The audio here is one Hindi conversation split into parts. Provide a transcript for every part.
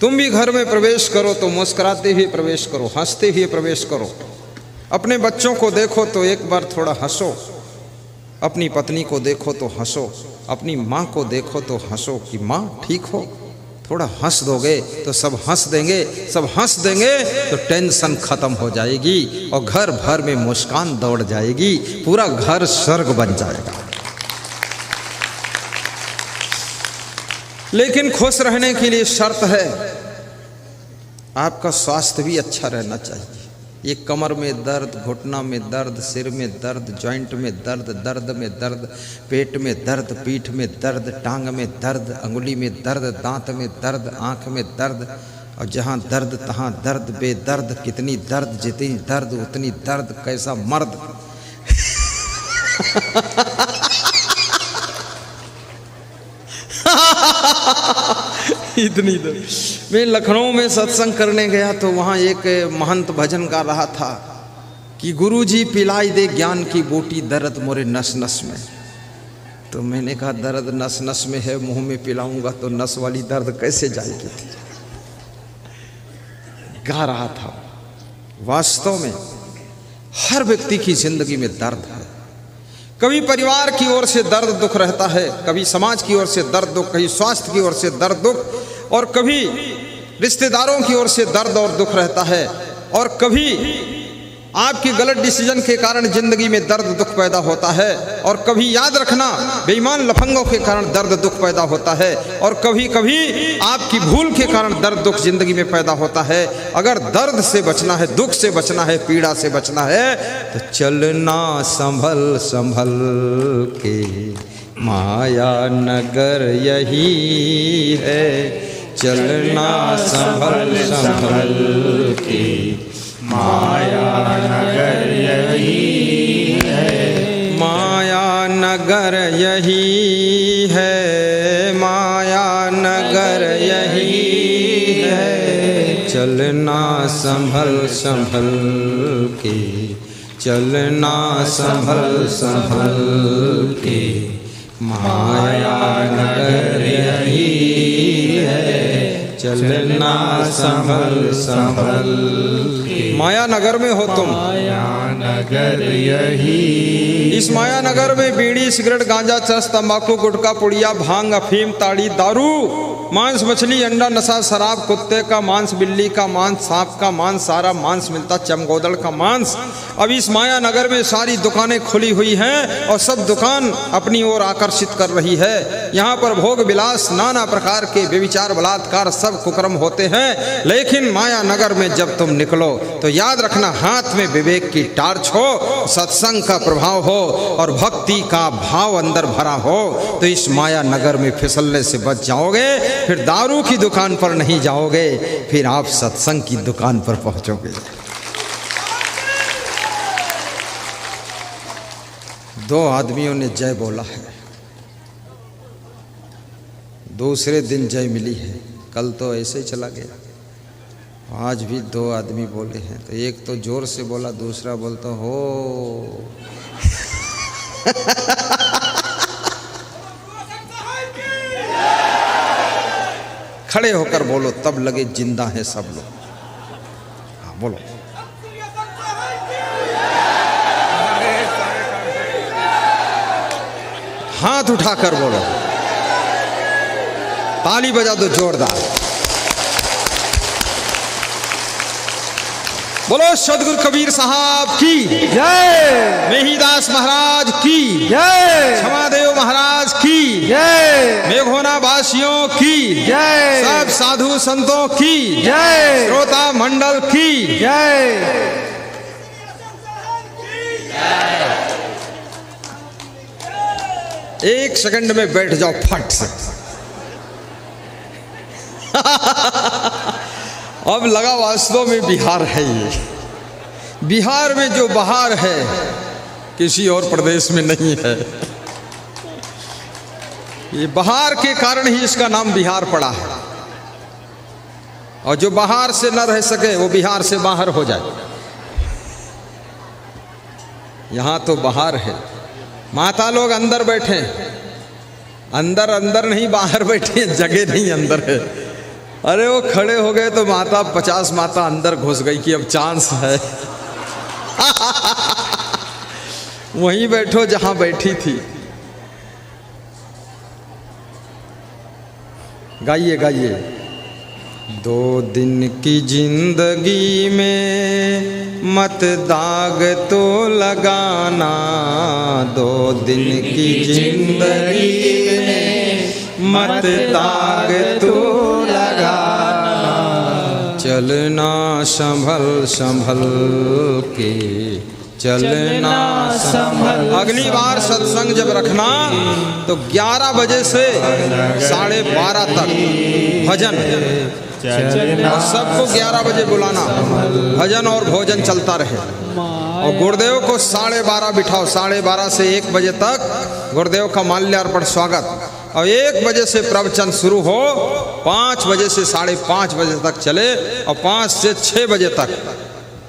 तुम भी घर में प्रवेश करो तो मुस्कुराते हुए प्रवेश करो, हंसते हुए प्रवेश करो। अपने बच्चों को देखो तो एक बार थोड़ा हंसो, अपनी पत्नी को देखो तो हंसो, अपनी माँ को देखो तो हंसो कि माँ ठीक हो। थोड़ा हंस दोगे तो सब हंस देंगे, सब हंस देंगे तो टेंशन खत्म हो जाएगी और घर भर में मुस्कान दौड़ जाएगी, पूरा घर स्वर्ग बन जाएगा। लेकिन खुश रहने के लिए शर्त है, आपका स्वास्थ्य भी अच्छा रहना चाहिए। ये कमर में दर्द, घुटना में दर्द, सिर में दर्द, जॉइंट में दर्द, दर्द में दर्द, पेट में दर्द, पीठ में दर्द, टांग में दर्द, अंगुली में दर्द, दांत में दर्द, आँख में दर्द, और जहाँ दर्द तहाँ दर्द, बेदर्द कितनी दर्द, जितनी दर्द उतनी दर्द, कैसा मर्द। इतनी दर्द। मैं लखनऊ में सत्संग करने गया तो वहाँ एक महंत भजन गा रहा था कि गुरुजी पिलाई दे ज्ञान की बूटी, दर्द मोरे नस नस में। तो मैंने कहा दर्द नस नस में है, मुंह में पिलाऊंगा तो नस वाली दर्द कैसे जाएगी। गा रहा था। वास्तव में हर व्यक्ति की जिंदगी में दर्द है। कभी परिवार की ओर से दर्द दुख रहता है, कभी समाज की ओर से दर्द दुख, कभी स्वास्थ्य की ओर से दर्द दुख, और कभी रिश्तेदारों की ओर से दर्द और दुख रहता है, और कभी आपके गलत डिसीजन के कारण जिंदगी में दर्द दुख पैदा होता है, और कभी याद रखना बेईमान लफंगों के कारण दर्द दुख पैदा होता है, और कभी कभी आपकी भूल के कारण दर्द दुख जिंदगी में पैदा होता है। अगर दर्द से बचना है, दुख से बचना है, पीड़ा से बचना है तो चलना संभल संभल के, माया नगर यही है। चलना संभल संभल के, माया नगर यही है। माया नगर यही है, माया नगर यही है। चलना संभल संभल के, चलना संभल संभल के, माया नगर यही है। चलना संभल संभल के। माया नगर में हो तुम, माया नगर यही। इस माया नगर में बीड़ी, सिगरेट, गांजा, चरस, तंबाकू, गुटखा, पुड़िया, भांग, अफीम, ताड़ी, दारू, मांस, मछली, अंडा, नशा, शराब, कुत्ते का मांस, बिल्ली का मांस, सांप का मांस, सारा मांस मिलता, चमगोदड़ का मांस। अब इस माया नगर में सारी दुकानें खुली हुई हैं और सब दुकान अपनी ओर आकर्षित कर रही है। यहाँ पर भोग विलास, नाना प्रकार के व्यभिचार, बलात्कार, सब कुकर्म होते हैं। लेकिन माया नगर में जब तुम निकलो तो याद रखना, हाथ में विवेक की टार्च हो, सत्संग का प्रभाव हो और भक्ति का भाव अंदर भरा हो तो इस माया नगर में फिसलने से बच जाओगे। फिर दारू की दुकान पर नहीं जाओगे, फिर आप सत्संग की दुकान पर पहुंचोगे। दो आदमियों ने जय बोला है, दूसरे दिन जय मिली है। कल तो ऐसे ही चला गया, आज भी दो आदमी बोले हैं। तो एक तो जोर से बोला, दूसरा बोलता हो। खड़े होकर बोलो, तब लगे जिंदा हैं सब लोग। हाँ बोलो। हाथ उठाकर बोलो, ताली बजा दो जोरदार। बोलो सदगुरु कबीर साहब की जय, मेहीदास महाराज की जय, क्षमादेव महाराज की जय, मेघोना वासियों की जय, सब साधु संतों की जय, श्रोता मंडल की जय। एक सेकंड में बैठ जाओ फट से। अब लगा वास्तव में बिहार है ये। बिहार में जो बहार है किसी और प्रदेश में नहीं है। ये बहार के कारण ही इसका नाम बिहार पड़ा है। और जो बाहर से न रह सके वो बिहार से बाहर हो जाए। यहाँ तो बाहर है, माता लोग अंदर बैठे, अंदर अंदर नहीं बाहर बैठे, जगह नहीं अंदर है। अरे वो खड़े हो गए तो माता 50 माता अंदर घुस गई कि अब चांस है। वहीं बैठो जहां बैठी थी। गाइए गाइए। 2 दिन की जिंदगी में मत दाग तो लगाना, 2 दिन की जिंदगी में मत दाग तो लगाना, चलना संभल संभल के, चलना संभल। अगली बार सत्संग जब रखना तो 11 बजे से 12:30 तक भजन, और सबको 11 बजे बुलाना, भजन और भोजन चलता रहे। और गुरुदेव को 12:30 बिठाओ, 12:30 से 1 बजे तक गुरुदेव का माल्यार्पण स्वागत, और 1 बजे से प्रवचन शुरू हो, 5 बजे से 5:30 बजे तक चले, और 5 से 6 बजे तक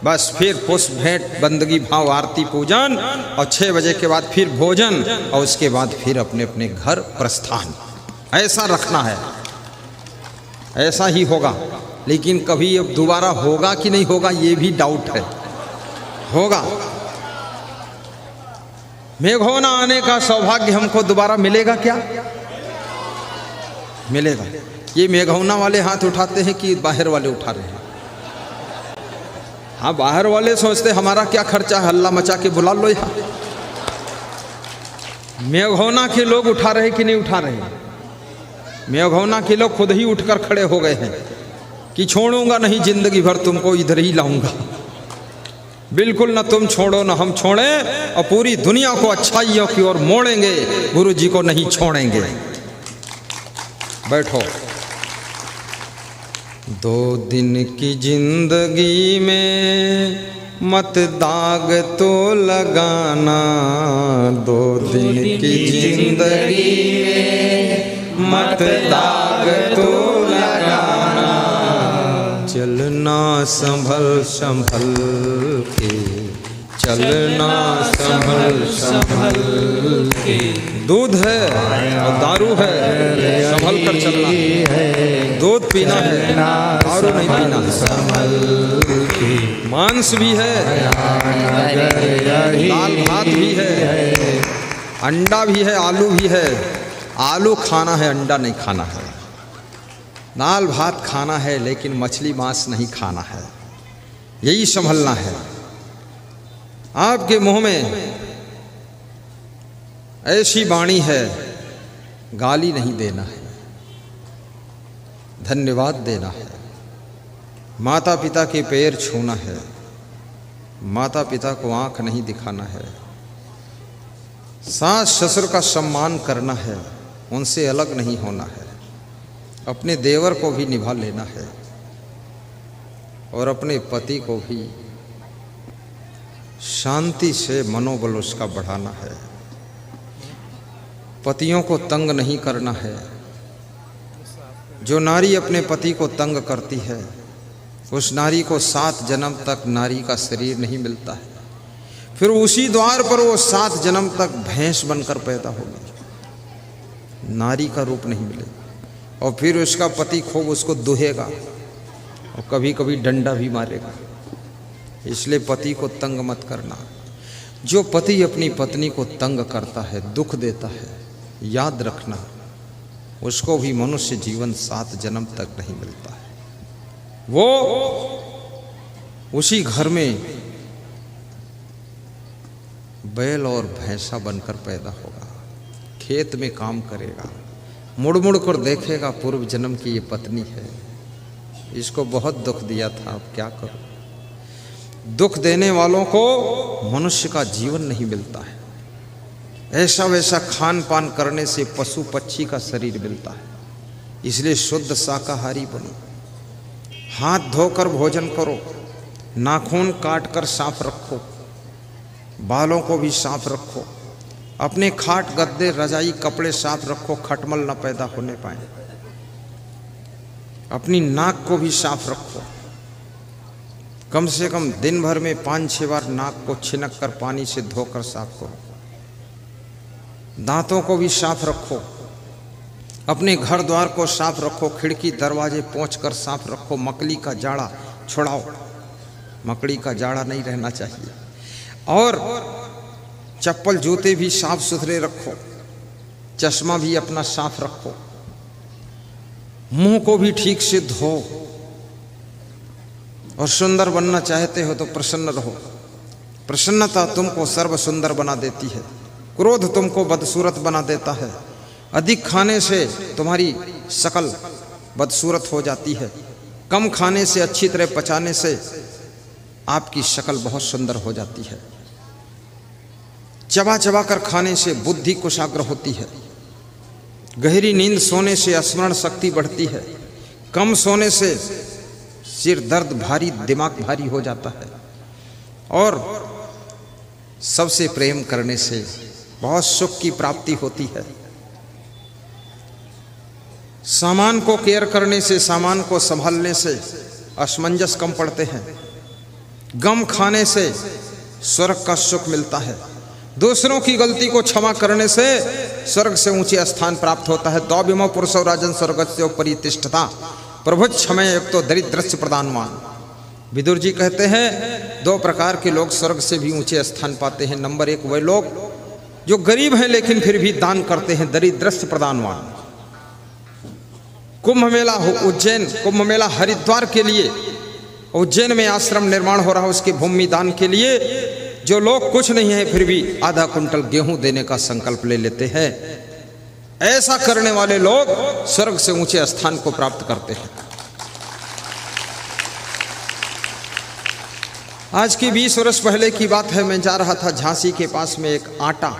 बस फिर पुष्प भेंट बंदगी भाव आरती पूजन, और 6 बजे के बाद फिर भोजन, और उसके बाद फिर अपने अपने घर प्रस्थान। ऐसा रखना है, ऐसा ही होगा। लेकिन कभी अब दोबारा होगा कि नहीं होगा ये भी डाउट है। होगा। मेघोना आने का सौभाग्य हमको दोबारा मिलेगा क्या? मिलेगा। ये मेघौना वाले हाथ उठाते हैं कि बाहर वाले उठा रहे हैं? हाँ, बाहर वाले सोचते हमारा क्या खर्चा, हल्ला मचा के बुला लो यहाँ। मेघौना के लोग उठा रहे कि नहीं उठा रहे? मेघौना के लोग खुद ही उठकर खड़े हो गए हैं कि छोड़ूंगा नहीं, जिंदगी भर तुमको इधर ही लाऊंगा। बिल्कुल ना तुम छोड़ो ना हम छोड़ें, और पूरी दुनिया को अच्छाइयों की ओर मोड़ेंगे, गुरु जी को नहीं छोड़ेंगे। बैठो। 2 दिन की जिंदगी में मत दाग तो लगाना, 2 दिन की जिंदगी में मत दाग तो लगाना, चलना संभल संभल के, चलना संभल संभल के। दूध है और दारू है, संभल कर चलना है। दूध पीना है, दारू नहीं पीना है। मांस भी है, दाल भात भी है, अंडा भी है, आलू भी है। आलू खाना है, अंडा नहीं खाना है। दाल भात खाना है, लेकिन मछली मांस नहीं खाना है। यही संभलना है। आपके मुंह में ऐसी वाणी है, गाली नहीं देना है, धन्यवाद देना है, माता पिता के पैर छूना है, माता पिता को आंख नहीं दिखाना है, सास ससुर का सम्मान करना है, उनसे अलग नहीं होना है, अपने देवर को भी निभा लेना है, और अपने पति को भी शांति से मनोबल उसका बढ़ाना है। पतियों को तंग नहीं करना है। जो नारी अपने पति को तंग करती है, उस नारी को 7 जन्म तक नारी का शरीर नहीं मिलता है। फिर उसी द्वार पर वो 7 जन्म तक भैंस बनकर पैदा होगी, नारी का रूप नहीं मिलेगा। और फिर उसका पति खूब उसको दुहेगा, और कभी कभी डंडा भी मारेगा। इसलिए पति को तंग मत करना। जो पति अपनी पत्नी को तंग करता है, दुख देता है, याद रखना उसको भी मनुष्य जीवन 7 जन्म तक नहीं मिलता है। वो उसी घर में बैल और भैंसा बनकर पैदा होगा, खेत में काम करेगा, मुड़ मुड़ कर देखेगा पूर्व जन्म की ये पत्नी है, इसको बहुत दुख दिया था, अब क्या करूं। दुख देने वालों को मनुष्य का जीवन नहीं मिलता है। ऐसा वैसा खान पान करने से पशु पक्षी का शरीर मिलता है। इसलिए शुद्ध शाकाहारी बनो, हाथ धोकर भोजन करो, नाखून काट कर साफ रखो, बालों को भी साफ रखो, अपने खाट गद्दे रजाई कपड़े साफ रखो, खटमल न पैदा होने पाए। अपनी नाक को भी साफ रखो, कम से कम दिन भर में 5-6 बार नाक को छिनक कर पानी से धोकर साफ करो। दांतों को भी साफ रखो, अपने घर द्वार को साफ रखो, खिड़की दरवाजे पोंछ कर साफ रखो, मकड़ी का जाड़ा छुड़ाओ, मकड़ी का जाड़ा नहीं रहना चाहिए। और चप्पल जूते भी साफ सुथरे रखो, चश्मा भी अपना साफ रखो, मुंह को भी ठीक से धो। और सुंदर बनना चाहते हो तो प्रसन्न रहो। प्रसन्नता तुमको सर्व सुंदर बना देती है, क्रोध तुमको बदसूरत बना देता है। अधिक खाने से तुम्हारी शकल बदसूरत हो जाती है, कम खाने से, अच्छी तरह पचाने से आपकी शक्ल बहुत सुंदर हो जाती है। चबा चबा कर खाने से बुद्धि कुशाग्र होती है, गहरी नींद सोने से स्मरण शक्ति बढ़ती है, कम सोने से सिर दर्द भारी, दिमाग भारी हो जाता है। और सबसे प्रेम करने से बहुत सुख की प्राप्ति होती है। सामान को केयर करने से, सामान को संभालने से असमंजस कम पड़ते हैं। गम खाने से स्वर्ग का सुख मिलता है। दूसरों की गलती को क्षमा करने से स्वर्ग से ऊंचे स्थान प्राप्त होता है। द्विमो पुरुषो राजन स्वर्गस्य परितिष्ठता प्रभु क्षमय एक तो दरिद्रस्य प्रदानवान। विदुर जी कहते हैं 2 प्रकार के लोग स्वर्ग से भी ऊंचे स्थान पाते हैं। नंबर 1 वे लोग जो गरीब हैं लेकिन फिर भी दान करते हैं, दरिद्रस्य प्रदानवान। कुंभ मेला हो उज्जैन, कुंभ मेला हरिद्वार के लिए उज्जैन में आश्रम निर्माण हो रहा है, उसके भूमि दान के लिए जो लोग कुछ नहीं है फिर भी आधा कुंटल गेहूं देने का संकल्प ले लेते हैं, ऐसा करने वाले लोग स्वर्ग से ऊंचे स्थान को प्राप्त करते हैं। आज की 20 वर्ष पहले की बात है। मैं जा रहा था झांसी के पास में एक आटा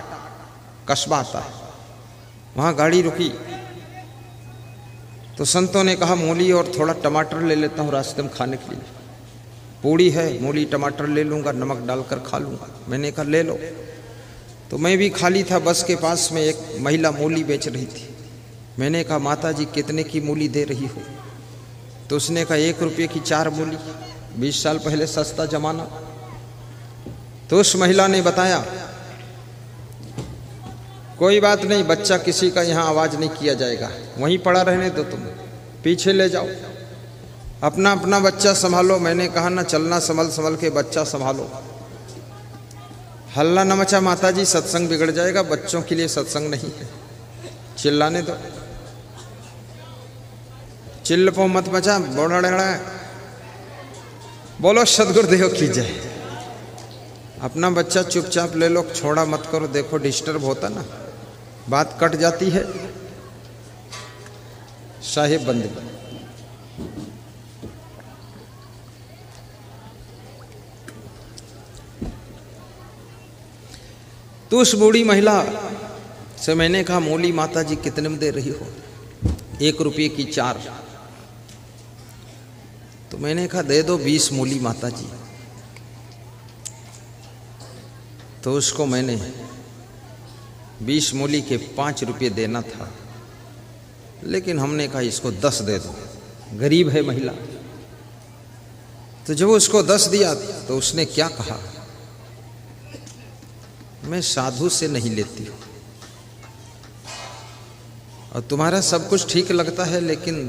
कस्बा आता है, वहां गाड़ी रुकी तो संतों ने कहा मूली और थोड़ा टमाटर ले लेता हूँ रास्ते में खाने के लिए। पूड़ी है, मूली टमाटर ले लूँगा, नमक डालकर खा लूँगा। मैंने कहा ले लो। तो मैं भी खाली था। बस के पास में एक महिला मूली बेच रही थी। मैंने कहा माता जी कितने की मूली दे रही हो? तो उसने कहा 1 रुपये की 4 मूली। 20 साल पहले सस्ता जमाना। तो उस महिला ने बताया कोई बात नहीं, बच्चा किसी का यहाँ आवाज़ नहीं किया जाएगा, वहीं पड़ा रहने दो, तुम पीछे ले जाओ, अपना अपना बच्चा संभालो। मैंने कहा ना चलना संभल संभल के बच्चा संभालो, हल्ला न मचा माता जी, सत्संग बिगड़ जाएगा, बच्चों के लिए सत्संग नहीं है, चिल्लाने दो। चिल्ल पो मत मचा, बोड़ा बोलो सदगुरुदेव की जय। अपना बच्चा चुपचाप ले लो, छोड़ा मत करो। देखो डिस्टर्ब होता ना, बात कट जाती है। साहिब बंदे तो उस बूढ़ी महिला से मैंने कहा मूली माता जी कितने में दे रही हो? 1 रुपये की 4। तो मैंने कहा दे दो 20 मूली माता जी। तो उसको मैंने 20 मूली के 5 रुपये देना था, लेकिन हमने कहा इसको 10 दे दो, गरीब है महिला। तो जब उसको 10 दिया तो उसने क्या कहा, मैं साधु से नहीं लेती हूँ और तुम्हारा सब कुछ ठीक लगता है, लेकिन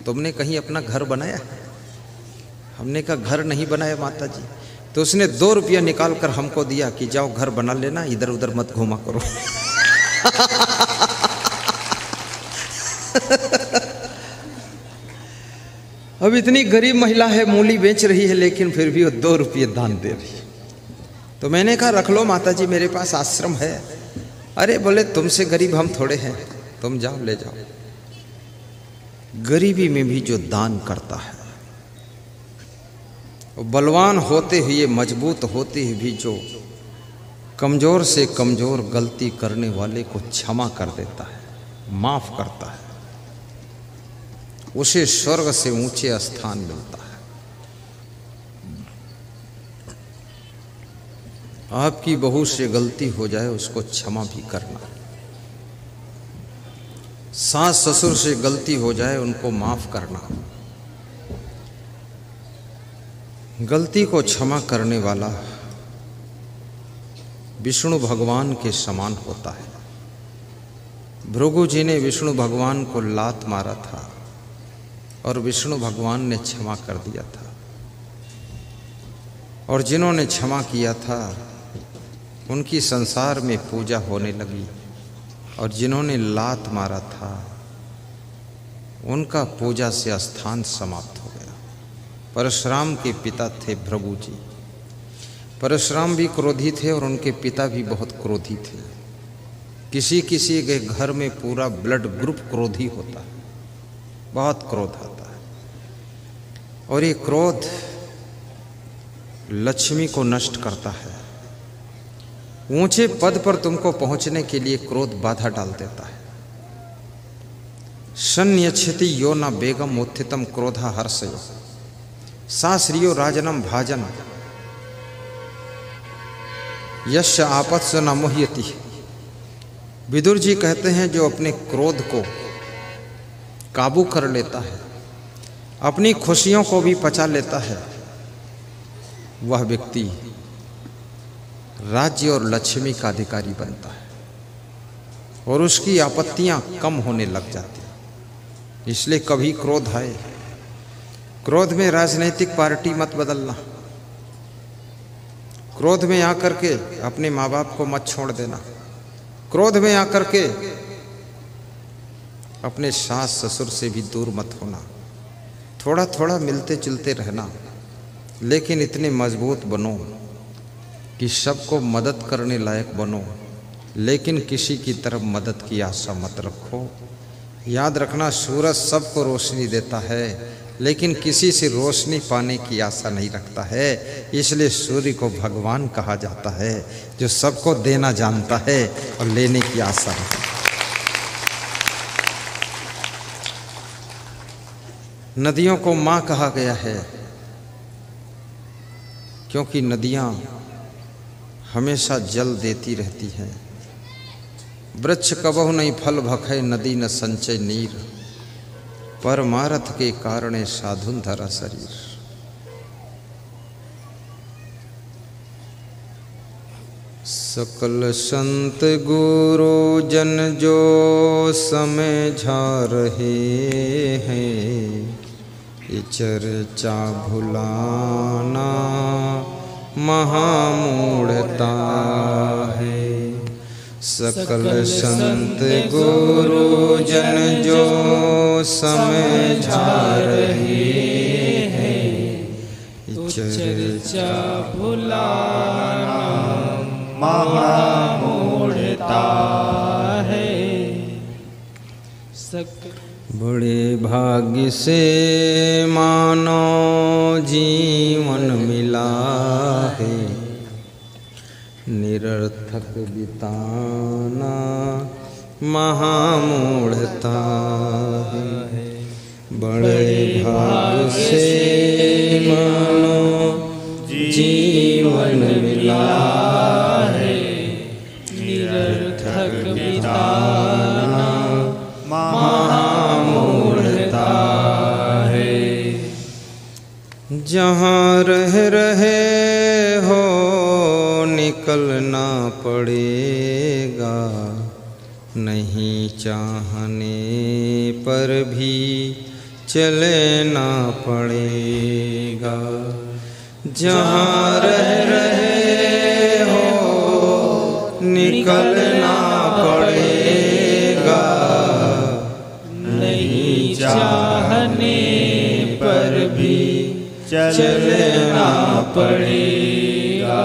तुमने कहीं अपना घर बनाया है? हमने कहा घर नहीं बनाया माता जी। तो उसने 2 रुपया निकाल कर हमको दिया कि जाओ घर बना लेना, इधर उधर मत घूमा करो। अब इतनी गरीब महिला है, मूली बेच रही है, लेकिन फिर भी वो 2 रुपये दान दे रही है। तो मैंने कहा रख लो माता जी, मेरे पास आश्रम है। अरे बोले तुमसे गरीब हम थोड़े हैं, तुम जाओ ले जाओ। गरीबी में भी जो दान करता है, बलवान होते हुए, मजबूत होते हुए भी जो कमज़ोर से कमज़ोर गलती करने वाले को क्षमा कर देता है, माफ़ करता है, उसे स्वर्ग से ऊंचे स्थान मिलता है। आपकी बहू से गलती हो जाए उसको क्षमा भी करना, सास ससुर से गलती हो जाए उनको माफ़ करना। गलती को क्षमा करने वाला विष्णु भगवान के समान होता है। भृगु जी ने विष्णु भगवान को लात मारा था और विष्णु भगवान ने क्षमा कर दिया था, और जिन्होंने क्षमा किया था उनकी संसार में पूजा होने लगी, और जिन्होंने लात मारा था उनका पूजा से स्थान समाप्त हो गया। परशुराम के पिता थे भृगु जी। परशुराम भी क्रोधी थे और उनके पिता भी बहुत क्रोधी थे। किसी किसी के घर में पूरा ब्लड ग्रुप क्रोधी होता है, बहुत क्रोध आता है, और ये क्रोध लक्ष्मी को नष्ट करता है। ऊंचे पद पर तुमको पहुंचने के लिए क्रोध बाधा डाल देता है। संयच्छति यो न बेगम उत्थितम क्रोधा हर्षयो सा श्रियो राजनम भाजन यश आपत्स न मुह्यति। विदुर जी कहते हैं जो अपने क्रोध को काबू कर लेता है, अपनी खुशियों को भी पचा लेता है, वह व्यक्ति राज्य और लक्ष्मी का अधिकारी बनता है और उसकी आपत्तियां कम होने लग जाती हैं। इसलिए कभी क्रोध आए, क्रोध में राजनीतिक पार्टी मत बदलना, क्रोध में आकर के अपने माँ बाप को मत छोड़ देना, क्रोध में आकर के अपने सास ससुर से भी दूर मत होना। थोड़ा थोड़ा मिलते जुलते रहना, लेकिन इतने मजबूत बनो कि सबको मदद करने लायक बनो, लेकिन किसी की तरफ मदद की आशा मत रखो। याद रखना, सूरज सबको रोशनी देता है, लेकिन किसी से रोशनी पाने की आशा नहीं रखता है। इसलिए सूर्य को भगवान कहा जाता है, जो सबको देना जानता है और लेने की आशा रखता है। नदियों को माँ कहा गया है, क्योंकि नदियाँ हमेशा जल देती रहती हैं। वृक्ष कबहु नहीं फल भखे, नदी न संचय नीर, परमारथ के कारणे साधुन धरा शरीर। सकल संत गुरु जन जो समझा रहे हैं, ये चर्चा भुलाना महामूढ़ता है। सकल संत गुरु जन जो समझा रहे हैं, चर्चा भुलाना महामूढ़ता है। बड़े भाग्य से मानो जीवन मिला है, निरर्थक बिताना महामूढ़ता है। बड़े भाग्य से मानो जीवन मिला है, निरर्थक बिताना महामूढ़ता है। जहाँ रह रहे हो निकलना पड़ेगा, नहीं चाहने पर भी चलना पड़ेगा। जहाँ रह रहे हो निकलना पड़ेगा, नहीं चाहने पर भी चलना पड़ेगा।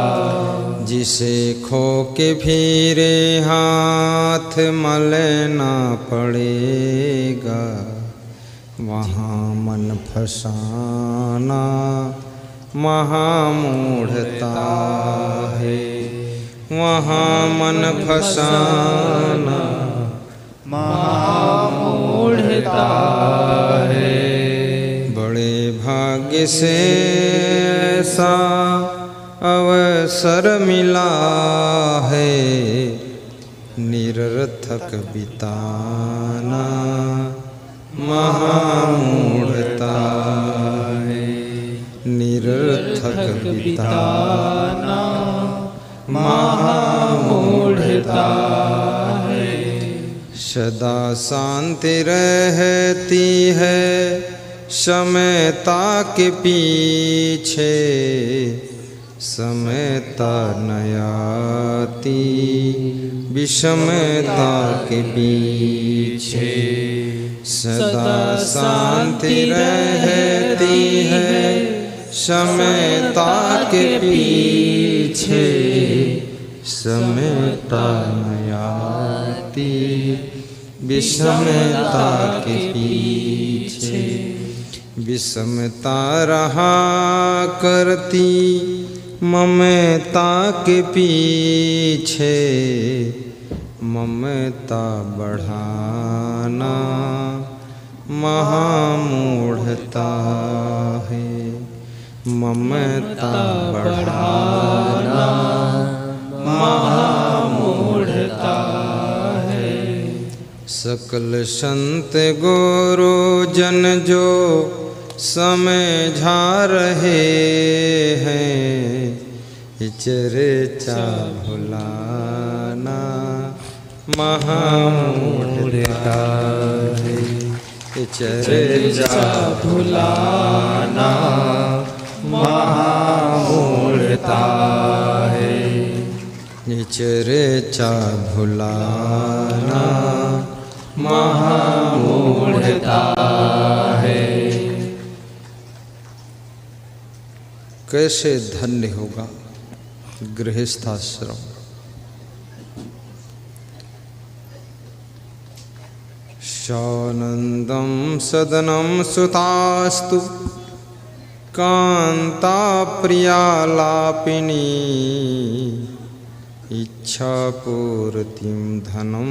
जिसे खो के फिरे हाथ मलना पड़ेगा, वहाँ मन फसाना महामूढ़ता है। वहाँ मन फसाना महामूढ़ता है। बड़े भाग्य से ऐसा अवसर मिला है, निरर्थक बिताना महामूढ़ता है। निरर्थक बिताना महामूढ़ता है। सदा शांति रहती है समयता के पीछे, समयता न आती विषमता के पीछे। सदा शांति रहती है समयता के पीछे, समयता न आती विषमता के पीछे। विषमता रहा करती ममता के पीछे, ममता बढ़ाना महामूढ़ता है, ममता बढ़ाना महामूढ़ता है। सकल संत गुरु जन जो समझा रहे हैं, चर्चा भुलाना महामूढ़ता है, चर्चा भुलाना महामूढ़ता है, चर्चा भुलाना महामूढ़ता है। कैसे धन्य होगा गृहस्थाश्रम। शानंदम सदनम सुतास्तु कांता प्रियालापिनी, इच्छा पूर्तिम धनम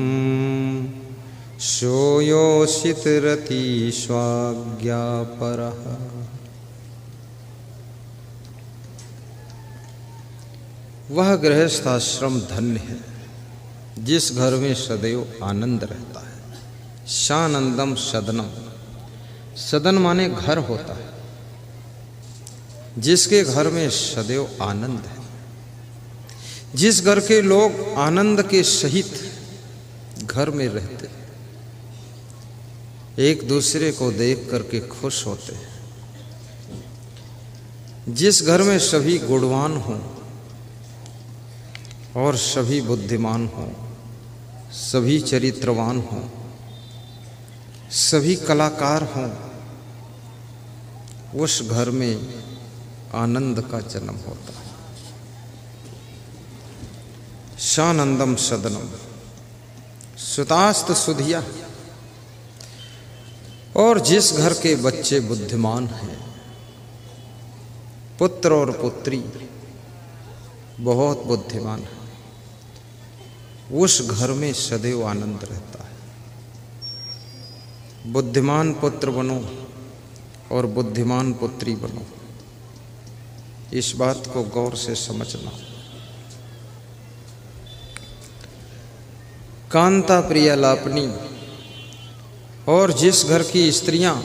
सोयोषित रति स्वाज्ञापरः। वह गृहस्थाश्रम धन्य है जिस घर में सदैव आनंद रहता है। शानंदम सदनम, सदन माने घर होता है, जिसके घर में सदैव आनंद है, जिस घर के लोग आनंद के सहित घर में रहते हैं, एक दूसरे को देख करके खुश होते हैं, जिस घर में सभी गुणवान हों और सभी बुद्धिमान हों, सभी चरित्रवान हों, सभी कलाकार हों, उस घर में आनंद का जन्म होता है। शानंदम सदनम सुतास्त सुधिया, और जिस घर के बच्चे बुद्धिमान हैं, पुत्र और पुत्री बहुत बुद्धिमान है, उस घर में सदैव आनंद रहता है। बुद्धिमान पुत्र बनो और बुद्धिमान पुत्री बनो, इस बात को गौर से समझना। कांता प्रिया लापनी, और जिस घर की स्त्रियां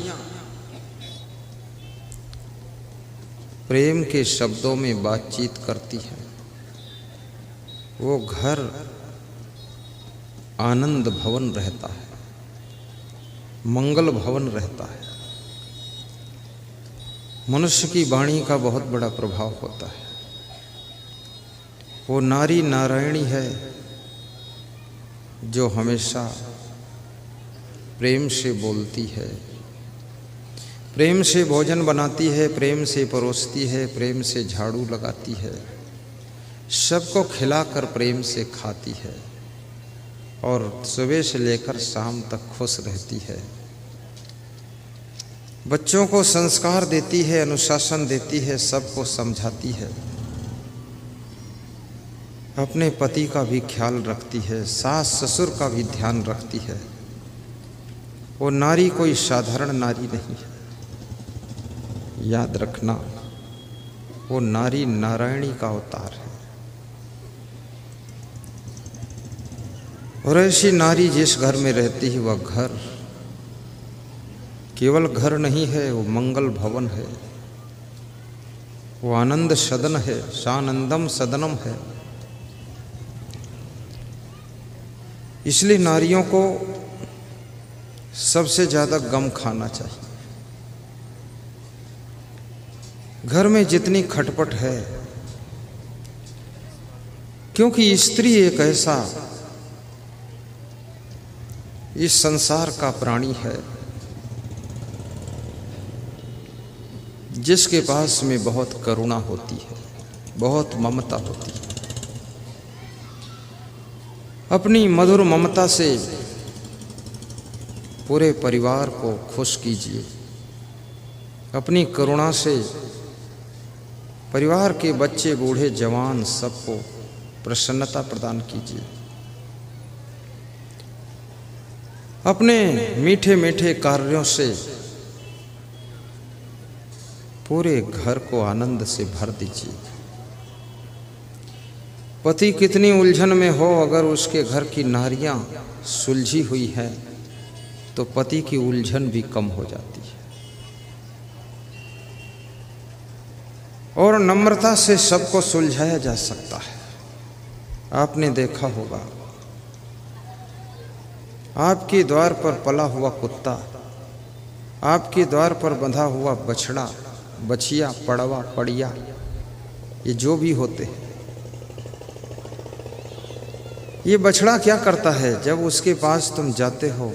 प्रेम के शब्दों में बातचीत करती हैं, वो घर आनंद भवन रहता है, मंगल भवन रहता है। मनुष्य की वाणी का बहुत बड़ा प्रभाव होता है। वो नारी नारायणी है जो हमेशा प्रेम से बोलती है, प्रेम से भोजन बनाती है, प्रेम से परोसती है, प्रेम से झाड़ू लगाती है, सबको खिलाकर प्रेम से खाती है और सुबह से लेकर शाम तक खुश रहती है। बच्चों को संस्कार देती है, अनुशासन देती है, सबको समझाती है, अपने पति का भी ख्याल रखती है, सास ससुर का भी ध्यान रखती है। वो नारी कोई साधारण नारी नहीं है, याद रखना, वो नारी नारायणी का अवतार है। और ऐसी नारी जिस घर में रहती है, वह घर केवल घर नहीं है, वो मंगल भवन है, वो आनंद सदन है, सानंदम सदनम है। इसलिए नारियों को सबसे ज्यादा गम खाना चाहिए। घर में जितनी खटपट है, क्योंकि स्त्री एक ऐसा इस संसार का प्राणी है जिसके पास में बहुत करुणा होती है, बहुत ममता होती है। अपनी मधुर ममता से पूरे परिवार को खुश कीजिए। अपनी करुणा से परिवार के बच्चे, बूढ़े, जवान सबको प्रसन्नता प्रदान कीजिए। अपने मीठे मीठे कार्यों से पूरे घर को आनंद से भर दीजिए। पति कितनी उलझन में हो, अगर उसके घर की नारियां सुलझी हुई है तो पति की उलझन भी कम हो जाती है। और नम्रता से सबको सुलझाया जा सकता है। आपने देखा होगा, आपके द्वार पर पला हुआ कुत्ता, आपके द्वार पर बंधा हुआ बछड़ा, बछिया, पड़वा, पड़िया, ये जो भी होते हैं, ये बछड़ा क्या करता है? जब उसके पास तुम जाते हो,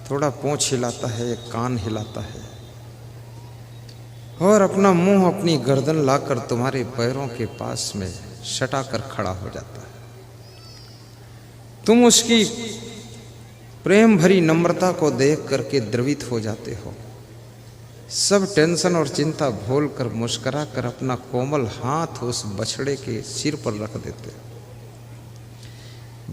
थोड़ा पूंछ हिलाता है, कान हिलाता है और अपना मुंह, अपनी गर्दन लाकर तुम्हारे पैरों के पास में सटा कर खड़ा हो जाता है। तुम उसकी प्रेम भरी नम्रता को देख करके द्रवित हो जाते हो। सब टेंशन और चिंता भूल कर, मुस्कुरा कर अपना कोमल हाथ उस बछड़े के सिर पर रख देते हो।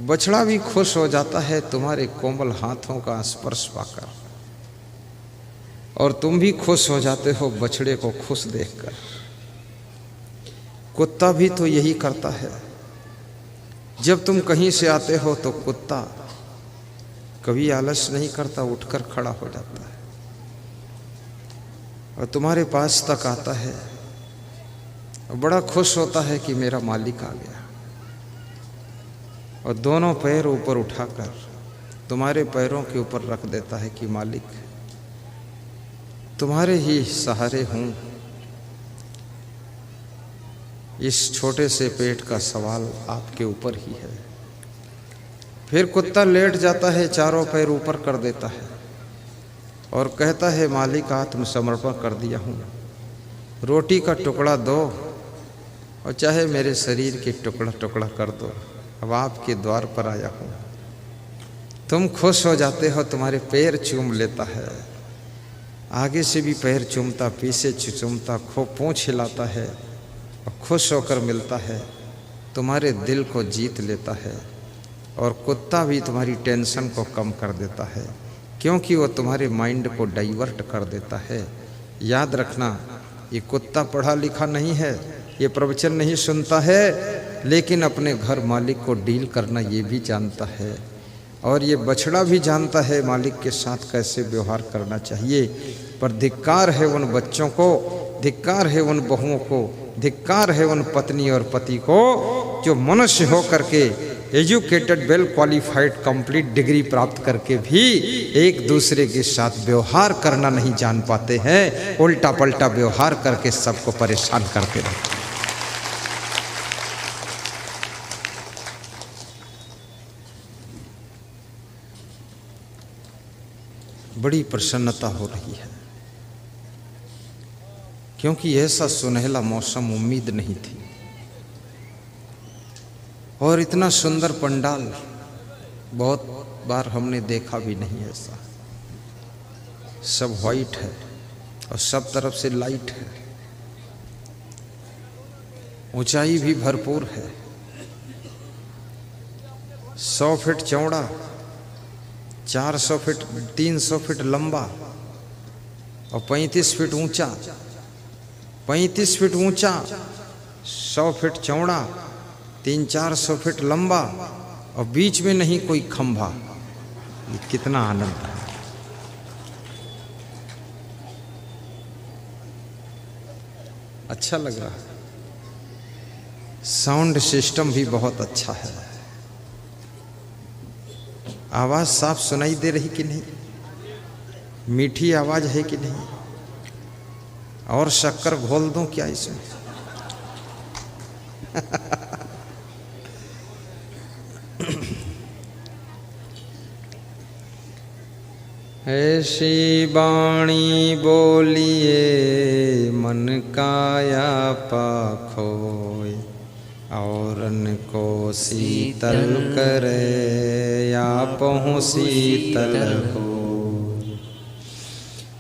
बछड़ा भी खुश हो जाता है तुम्हारे कोमल हाथों का स्पर्श पाकर, और तुम भी खुश हो जाते हो बछड़े को खुश देखकर। कुत्ता भी तो यही करता है। जब तुम कहीं से आते हो तो कुत्ता कभी आलस नहीं करता, उठकर खड़ा हो जाता है और तुम्हारे पास तक आता है और बड़ा खुश होता है कि मेरा मालिक आ गया, और दोनों पैर ऊपर उठाकर तुम्हारे पैरों के ऊपर रख देता है कि मालिक, तुम्हारे ही सहारे हूँ। इस छोटे से पेट का सवाल आपके ऊपर ही है। फिर कुत्ता लेट जाता है, चारों पैर ऊपर कर देता है और कहता है, मालिक आत्मसमर्पण कर दिया हूँ, रोटी का टुकड़ा दो और चाहे मेरे शरीर के टुकड़ा टुकड़ा कर दो, अब आपके द्वार पर आया हूँ। तुम खुश हो जाते हो, तुम्हारे पैर चूम लेता है, आगे से भी पैर चूमता, पीछे चूमता, खूब पूंछ हिलाता है और खुश होकर मिलता है, तुम्हारे दिल को जीत लेता है। और कुत्ता भी तुम्हारी टेंशन को कम कर देता है, क्योंकि वो तुम्हारे माइंड को डाइवर्ट कर देता है। याद रखना, ये कुत्ता पढ़ा लिखा नहीं है, ये प्रवचन नहीं सुनता है, लेकिन अपने घर मालिक को डील करना ये भी जानता है। और ये बछड़ा भी जानता है मालिक के साथ कैसे व्यवहार करना चाहिए। पर धिक्कार है उन बच्चों को, धिक्कार है उन बहुओं को, धिक्कार है उन पत्नी और पति को जो मनुष्य हो करके, educated, well qualified, complete degree प्राप्त करके भी एक दूसरे के साथ व्यवहार करना नहीं जान पाते हैं, उल्टा पलटा व्यवहार करके सबको परेशान करते रहते हैं। बड़ी प्रसन्नता हो रही है, क्योंकि ऐसा सुनहला मौसम उम्मीद नहीं थी, और इतना सुंदर पंडाल बहुत बार हमने देखा भी नहीं। ऐसा सब वाइट है और सब तरफ से लाइट है, ऊंचाई भी भरपूर है, 100 फीट चौड़ा, 400 फीट, 300 फीट लंबा और 35 फीट ऊंचा, 35 फीट ऊंचा, 100 फीट चौड़ा, 300-400 फीट लंबा, और बीच में नहीं कोई खंभा। ये कितना आनंद है। अच्छा लग रहा है। साउंड सिस्टम भी बहुत अच्छा है। आवाज साफ सुनाई दे रही कि नहीं? मीठी आवाज है कि नहीं? और शक्कर घोल दूं क्या इसमें? ऐसी बाणी बोलिए मन काया पाखोय, औरन को शीतल करे आपहु शीतल हो।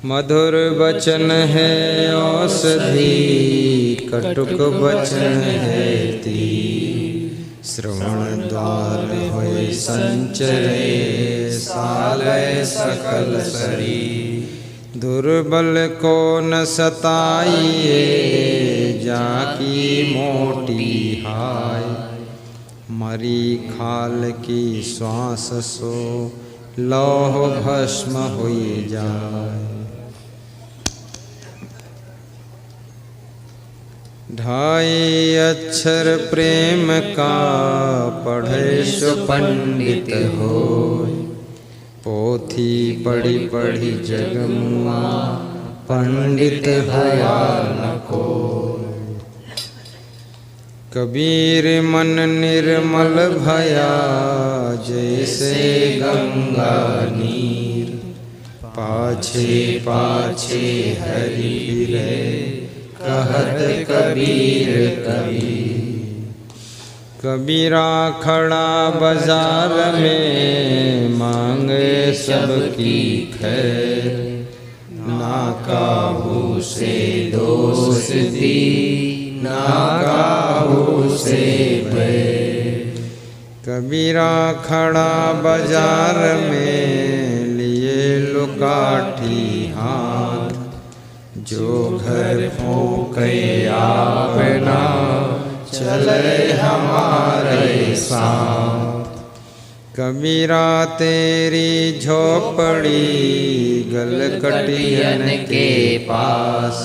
मधुर वचन है औषधि, कटुक वचन है तीर। श्रवण द्वार होय संचरे, सालय सकल शरीर। दुर्बल को न सताइए, जाकी मोटी हाय। मरी खाल की श्वास सो, लौह भस्म हुई जाए। ढाई अक्षर प्रेम का, पढ़े सो पंडित होय। पोथी पढ़ी पढ़ी जगमुआ, पंडित भया न कोय। कबीर मन निर्मल भया, जैसे गंगा नीर। पाछे पाछे हरि फिरे, कहत कबीर कबीर। कबीरा खड़ा बाजार में, मांगे सबकी खैर। ना काहू से दोष दी, ना काहू से बैर। कबीरा खड़ा बाजार में, लिए लुकाठी हाथ। जो घर फूके आपना, चले हमारे साथ। कबीरा तेरी झोपड़ी, गलकटियन के पास।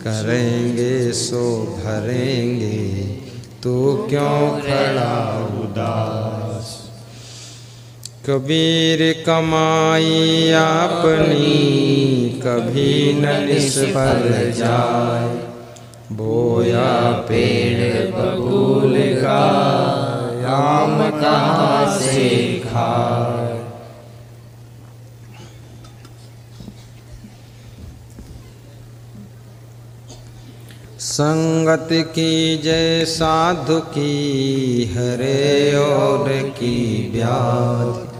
करेंगे सो भरेंगे, तू क्यों खड़ा उदास। कबीर कमाई आपनी, कभी न निष्फल जाए। बोया पेड़ बबूल का, आम कहाँ से खाए। संगत की जय साधु की, हरे और की व्याधि।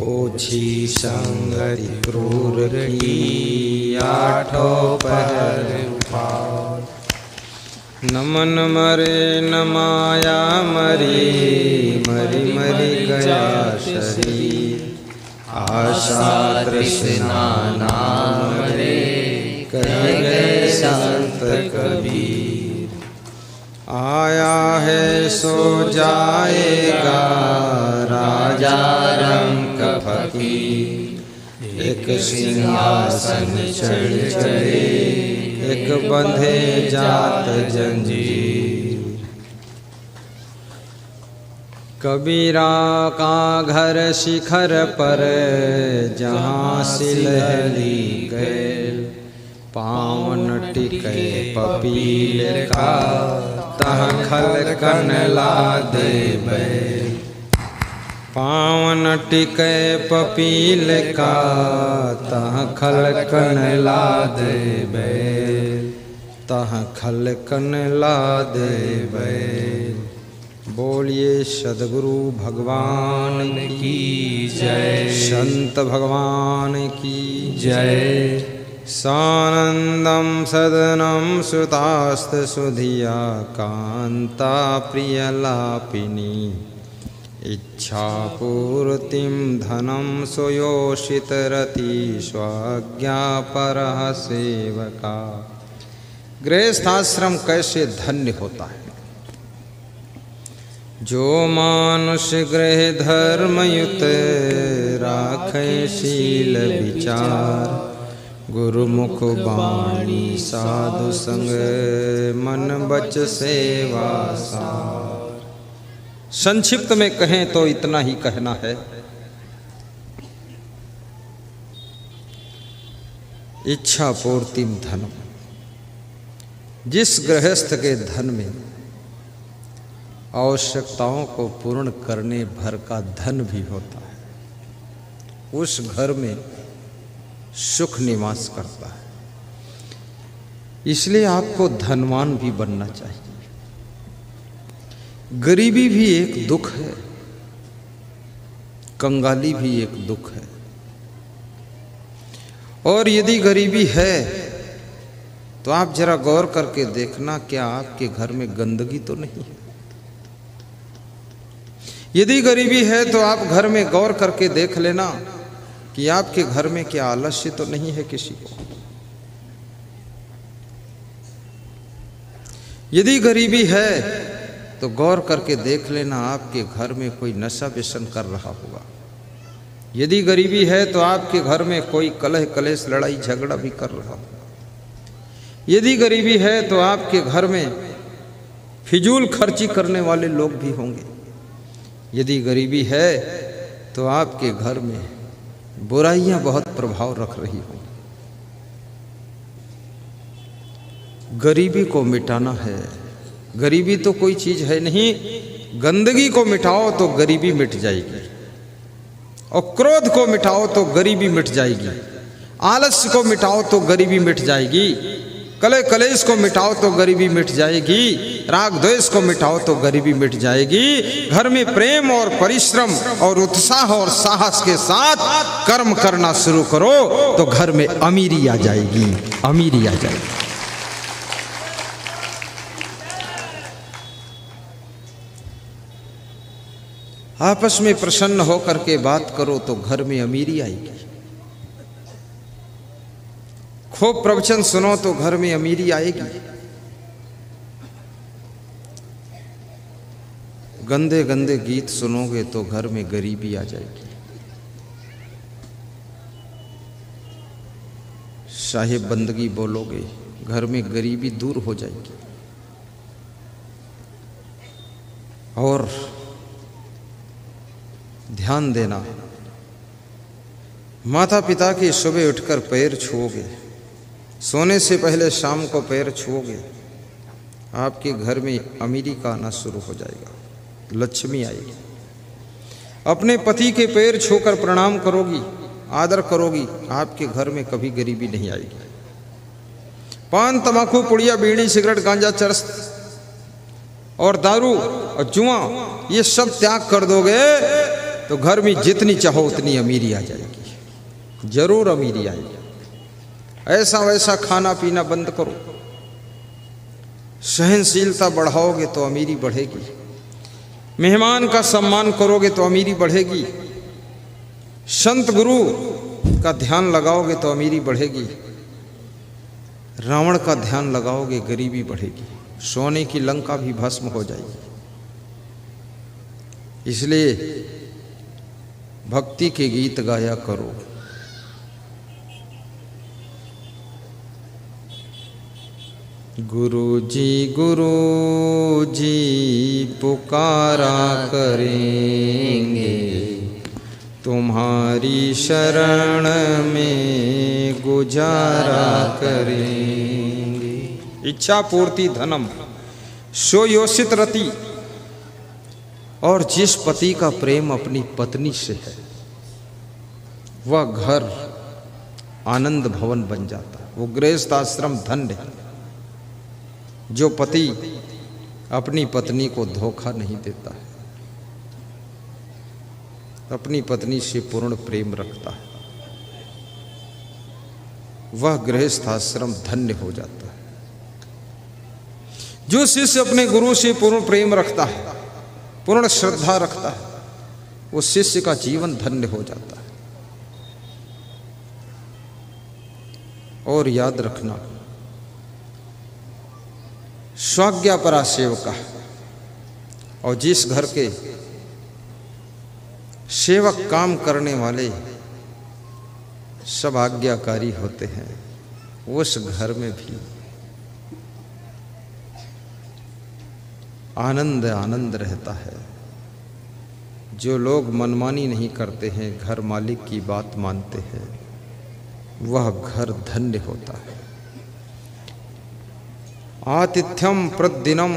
ओछी संगति क्रूर की, आठों पहर उपाय। नमन मरे न माया मरी, मरी मरी गया शरीर। आशा तृष्णा नाम मरे, कह गए संत कबीर। आया है सो जाएगा, राजा रंक फकीर। एक सिंहासन चढ़ चढ़े, एक बंधे जात जंजीर। कबीरा का घर शिखर पर, जहाँ सिलहली गैल। पावन टिके पपील का, तह खल कन लादे बैल। पावन टिके पपील का, तह खल कन लादे बैल। तह खल कन लादे बैल। बोलिए सद्गुरु भगवान की जय, संत भगवान की जय। सानंदम सदनम सुतास्त सुधिया, कांता प्रियलापिनी। इच्छा पूर्तिम धनम सुयोषित रति, स्वाज्ञा परः सेवका। गृहस्थाश्रम कैसे धन्य होता है। जो मानुष गृह धर्मयुत, राखे शील विचार। गुरुमुख वाणी साधु संग, मन बच सेवा सार। संक्षिप्त में कहें तो इतना ही कहना है इच्छा पूर्तिम धनम। जिस गृहस्थ के धन में आवश्यकताओं को पूर्ण करने भर का धन भी होता है, उस घर में सुख निवास करता है। इसलिए आपको धनवान भी बनना चाहिए। गरीबी भी एक दुख है, कंगाली भी एक दुख है। और यदि गरीबी है तो आप जरा गौर करके देखना, क्या आपके घर में गंदगी तो नहीं है? यदि गरीबी है तो आप घर में गौर करके देख लेना कि आपके घर में क्या आलस्य तो नहीं है किसी को। यदि गरीबी है तो गौर करके देख लेना आपके घर में कोई नशा व्यसन कर रहा होगा। यदि गरीबी है तो आपके घर में कोई कलह कलेश लड़ाई झगड़ा भी कर रहा होगा। यदि गरीबी है तो आपके घर में फिजूल खर्ची करने वाले लोग भी होंगे। यदि गरीबी है तो आपके घर में बुराइयां बहुत प्रभाव रख रही होंगी। गरीबी को मिटाना है। गरीबी तो कोई चीज है नहीं, गंदगी को मिटाओ तो गरीबी मिट जाएगी, और क्रोध को मिटाओ तो गरीबी मिट जाएगी, आलस्य को मिटाओ तो गरीबी मिट जाएगी, कलह कलेश को मिटाओ तो गरीबी मिट जाएगी, राग द्वेष को मिटाओ तो गरीबी मिट जाएगी। घर में प्रेम और परिश्रम और उत्साह और साहस के साथ कर्म करना शुरू करो तो घर में अमीरी आ जाएगी, अमीरी आ जाएगी। आपस में प्रसन्न होकर के बात करो तो घर में अमीरी आएगी। खूब प्रवचन सुनो तो घर में अमीरी आएगी। गंदे गंदे गीत सुनोगे तो घर में गरीबी आ जाएगी। साहिब बंदगी बोलोगे घर में गरीबी दूर हो जाएगी। और ध्यान देना, माता पिता की सुबह उठकर पैर छुओगे, सोने से पहले शाम को पैर छुओगे, आपके घर में अमीरी का आना शुरू हो जाएगा, लक्ष्मी आएगी। अपने पति के पैर छूकर प्रणाम करोगी, आदर करोगी, आपके घर में कभी गरीबी नहीं आएगी। पान तंबाकू पुड़िया बीड़ी सिगरेट गांजा चरस और दारू और जुआ ये सब त्याग कर दोगे तो घर में जितनी चाहो उतनी अमीरी आ जाएगी, जरूर अमीरी आएगी। ऐसा वैसा खाना पीना बंद करो, सहनशीलता बढ़ाओगे तो अमीरी बढ़ेगी। मेहमान का सम्मान करोगे तो अमीरी बढ़ेगी। संत गुरु का ध्यान लगाओगे तो अमीरी बढ़ेगी। रावण का ध्यान लगाओगे गरीबी बढ़ेगी। सोने की लंका भी भस्म हो जाएगी। इसलिए भक्ति के गीत गाया करो। गुरु जी पुकारा करेंगे, तुम्हारी शरण में गुजारा करेंगे। इच्छा पूर्ति धनम सो योषित रति। और जिस पति का प्रेम अपनी पत्नी से है वह घर आनंद भवन बन जाता है। वो गृहस्थ आश्रम धन्य है जो पति अपनी पत्नी को धोखा नहीं देता है, अपनी पत्नी से पूर्ण प्रेम रखता है। वह गृहस्थ आश्रम धन्य हो जाता है। जो शिष्य अपने गुरु से पूर्ण प्रेम रखता है, पूर्ण श्रद्धा रखता है, वो शिष्य का जीवन धन्य हो जाता है। और याद रखना, स्वाज्ञापरा सेवका, और जिस घर के सेवक काम करने वाले सब आज्ञाकारी होते हैं, उस घर में भी आनंद आनंद रहता है। जो लोग मनमानी नहीं करते हैं, घर मालिक की बात मानते हैं, वह घर धन्य होता है। आतिथ्यम प्रतिदिनम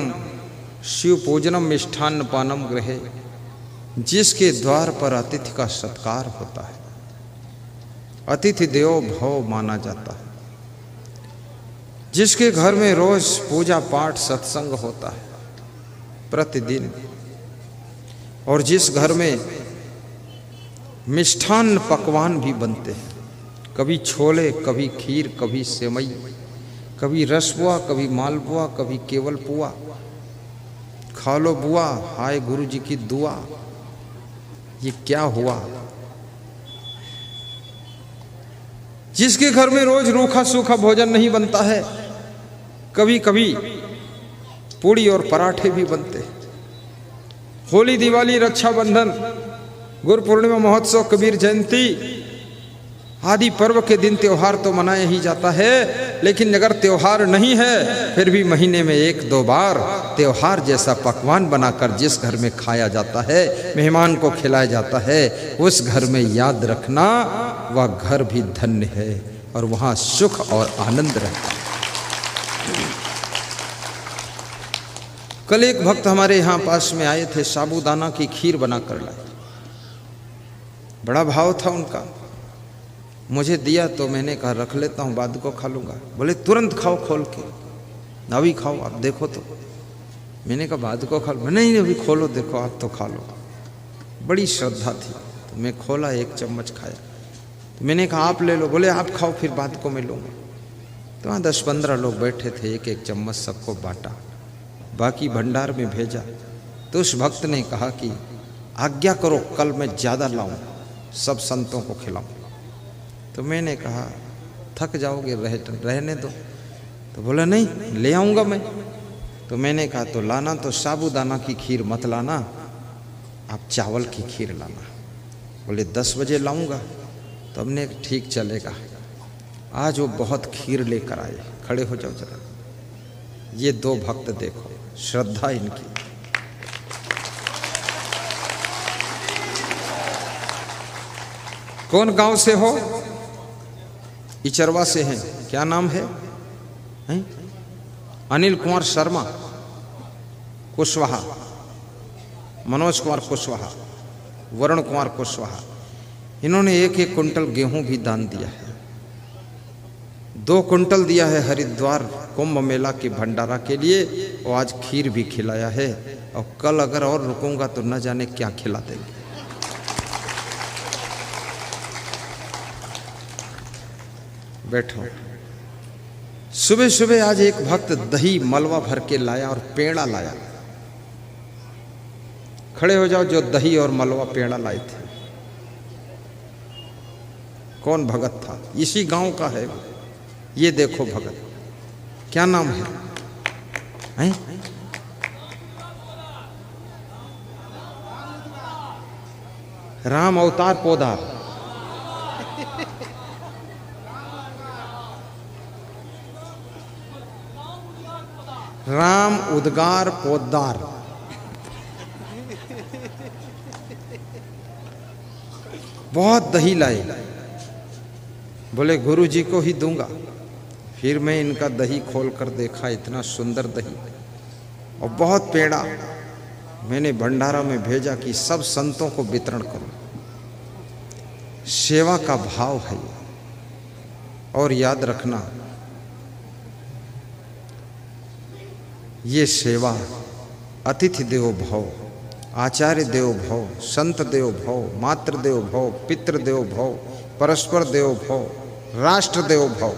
शिव पूजनम मिष्ठान्न पानम गृहे, जिसके द्वार पर अतिथि का सत्कार होता है, अतिथि देवो भव माना जाता है, जिसके घर में रोज पूजा पाठ सत्संग होता है प्रतिदिन, और जिस घर में मिष्ठान्न पकवान भी बनते हैं, कभी छोले, कभी खीर, कभी सेवई, कभी रसबुआ, कभी मालपुआ, कभी केवल पुआ, खा लो बुआ, हाय गुरु जी की दुआ। ये क्या हुआ? जिसके घर में रोज रूखा सूखा भोजन नहीं बनता है, कभी कभी पूड़ी और पराठे भी बनते हैं। होली, दिवाली, रक्षाबंधन, गुरु पूर्णिमा, महोत्सव, कबीर जयंती आदि पर्व के दिन त्योहार तो मनाया ही जाता है, लेकिन अगर त्योहार नहीं है फिर भी महीने में 1-2 बार त्योहार जैसा पकवान बनाकर जिस घर में खाया जाता है, मेहमान को खिलाया जाता है, उस घर में याद रखना वह घर भी धन्य है और वहाँ सुख और आनंद रहता है। कल एक भक्त हमारे यहाँ पास में आए थे, साबूदाना की खीर बना कर लाए। बड़ा भाव था उनका, मुझे दिया तो मैंने कहा रख लेता हूँ, बाद को खा लूँगा। बोले तुरंत खाओ खोल के, अभी खाओ आप देखो तो। मैंने कहा बाद को खा लो। नहीं अभी खोलो देखो, आप तो खा लो। बड़ी श्रद्धा थी तो मैं खोला, 1 चम्मच खाया। तो मैंने कहा आप ले लो। बोले आप खाओ फिर बाद को मैं लूँगा। तो वहाँ 10-15 लोग बैठे थे, 1-1 चम्मच सबको बांटा, बाकी भंडार में भेजा। तो उस भक्त ने कहा कि आज्ञा करो कल मैं ज़्यादा लाऊं, सब संतों को खिलाऊं। तो मैंने कहा थक जाओगे, रहने दो। तो बोला नहीं ले आऊँगा मैं। तो मैंने कहा तो लाना तो साबूदाना की खीर मत लाना, आप चावल की खीर लाना। बोले 10 बजे लाऊँगा। तो हमने ठीक चलेगा। आज वो बहुत खीर लेकर आए। खड़े हो जाओ जरा। ये 2 भक्त देखो, श्रद्धा इनकी। कौन गांव से हो? इचरवा से हैं। क्या नाम है? अनिल कुमार शर्मा कुशवाहा, मनोज कुमार कुशवाहा, वरुण कुमार कुशवाहा। इन्होंने 1-1 कुंटल गेहूं भी दान दिया है। 2 कुंटल दिया है हरिद्वार कुंभ मेला के भंडारा के लिए, और आज खीर भी खिलाया है। और कल अगर और रुकूंगा तो न जाने क्या खिला देंगे। बैठो। सुबह सुबह आज एक भक्त दही मलवा भर के लाया और पेड़ा लाया। खड़े हो जाओ जो दही और मलवा पेड़ा लाए थे। कौन भगत था? इसी गांव का है वो। ये देखो भगत, क्या नाम है? राम अवतार पोदार। राम उद्गार पोदार। बहुत दही लाए। बोले गुरु जी को ही दूंगा। फिर मैं इनका दही खोल कर देखा, इतना सुंदर दही और बहुत पेड़ा। मैंने भंडारा में भेजा कि सब संतों को वितरण करो। सेवा का भाव है। और याद रखना, ये सेवा अतिथि देवो भव, आचार्य देवो भव, संत देवो भव, मातृ देवो भव, पितृ देवो भव, परस्पर देवो भव, राष्ट्र देवो भव।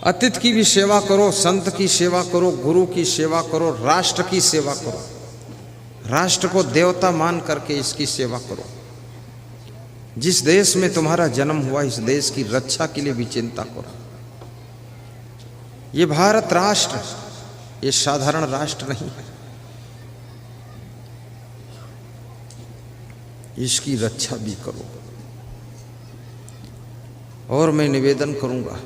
अतिथि की भी सेवा करो, संत की सेवा करो, गुरु की सेवा करो, राष्ट्र की सेवा करो। राष्ट्र को देवता मान करके इसकी सेवा करो। जिस देश में तुम्हारा जन्म हुआ, इस देश की रक्षा के लिए भी चिंता करो। ये भारत राष्ट्र, ये साधारण राष्ट्र नहीं है। इसकी रक्षा भी करो। और मैं निवेदन करूंगा,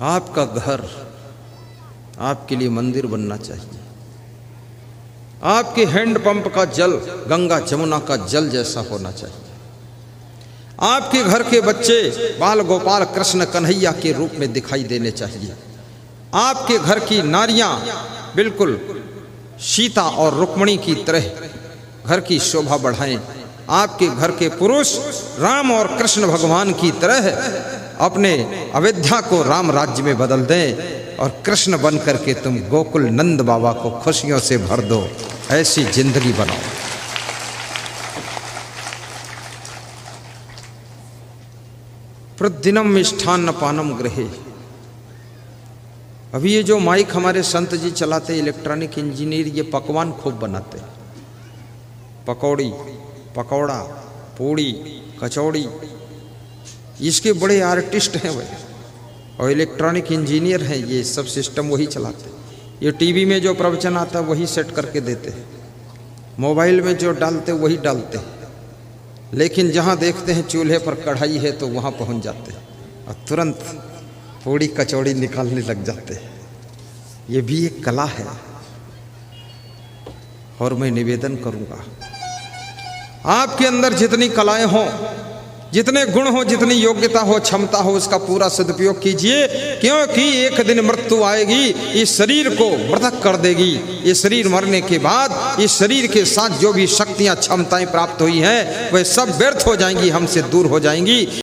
आपका घर आपके लिए मंदिर बनना चाहिए। आपके हैंडपंप का जल गंगा जमुना का जल जैसा होना चाहिए। आपके घर के बच्चे बाल गोपाल कृष्ण कन्हैया के रूप में दिखाई देने चाहिए। आपके घर की नारियां बिल्कुल सीता और रुक्मिणी की तरह घर की शोभा बढ़ाएं। आपके घर के पुरुष राम और कृष्ण भगवान की तरह अपने अयोध्या को राम राज्य में बदल दें और कृष्ण बन करके तुम गोकुल नंद बाबा को खुशियों से भर दो। ऐसी जिंदगी बनाओ। प्रतिदिनम मिष्ठान्न पानम गृहे। अभी ये जो माइक हमारे संत जी चलाते, इलेक्ट्रॉनिक इंजीनियर, ये पकवान खूब बनाते। पकौड़ी, पकौड़ा, पूड़ी, कचौड़ी, इसके बड़े आर्टिस्ट हैं भाई, और इलेक्ट्रॉनिक इंजीनियर हैं। ये सब सिस्टम वही चलाते। ये टीवी में जो प्रवचन आता है वही सेट करके देते हैं, मोबाइल में जो डालते वही डालते हैं, लेकिन जहाँ देखते हैं चूल्हे पर कढ़ाई है तो वहाँ पहुँच जाते हैं और तुरंत पूड़ी कचौड़ी निकालने लग जाते हैं। ये भी एक कला है। और मैं निवेदन करूँगा, आपके अंदर जितनी कलाएं हों, जितने गुण हो, जितनी योग्यता हो, क्षमता हो, उसका पूरा सदुपयोग कीजिए, क्योंकि एक दिन मृत्यु आएगी, इस शरीर को मृतक कर देगी। ये शरीर मरने के बाद इस शरीर के साथ जो भी शक्तियां क्षमताएं प्राप्त हुई हैं वह सब व्यर्थ हो जाएंगी, हमसे दूर हो जाएंगी।